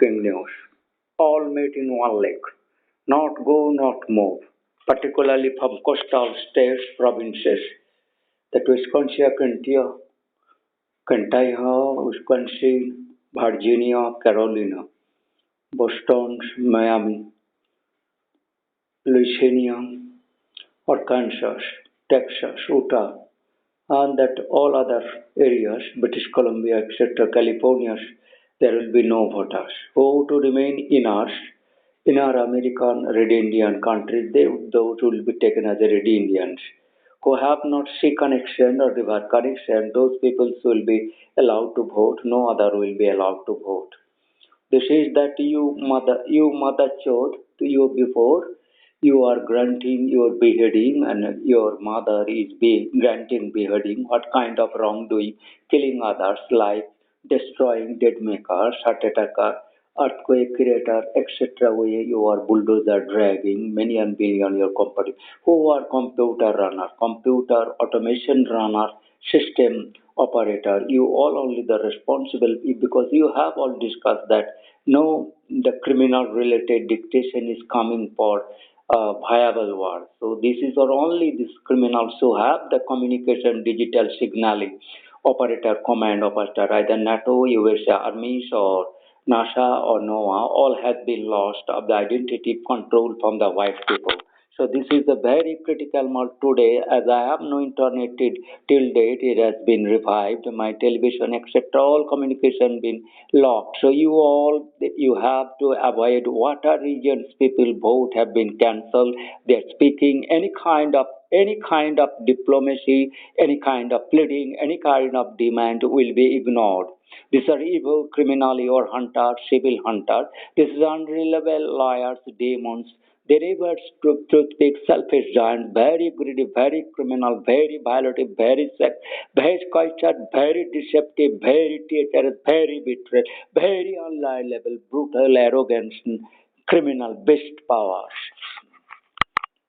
breaking news. All meet in one lake. Not go, not move. Particularly from coastal states, provinces. That Wisconsin, Kentucky, Wisconsin, Virginia, Carolina, Boston, Miami, Louisiana, Arkansas, Texas, Utah, and that all other areas, British Columbia, etc., California, there will be no voters. Who to remain in our American Red Indian country, those will be taken as Red Indians. Who have not sea connection or river connection, those people will be allowed to vote, no other will be allowed to vote. This is that you mother chose to you before you are granting your beheading and your mother is granting beheading. What kind of wrongdoing? Killing others like destroying dead makers, heart attacker, earthquake creator, etc. Way you are bulldozer dragging many and billion your company. Who are computer runner, computer automation runner, system operator? You all only the responsible because you have all discussed that no, the criminal related dictation is coming for viable world. So this is or only these criminals who have the communication digital signaling operator, command operator, either NATO, USA armies or NASA or NOAA, all have been lost of the identity control from the white people. So this is a very critical mark today. As I have no internet till date, it has been revived. My television, etc., all communication been locked. So you have to avoid water regions. People vote have been cancelled. They're speaking any kind of diplomacy, any kind of pleading, any kind of demand will be ignored. These are evil, criminally or hunters, civil hunters. This is unreliable liars, demons. They reverse toothpick, selfish giant, very greedy, very criminal, very violative, very sex, very cultured, very deceptive, very treacherous, very betrayed, very unreliable, brutal, arrogant, criminal, beast powers.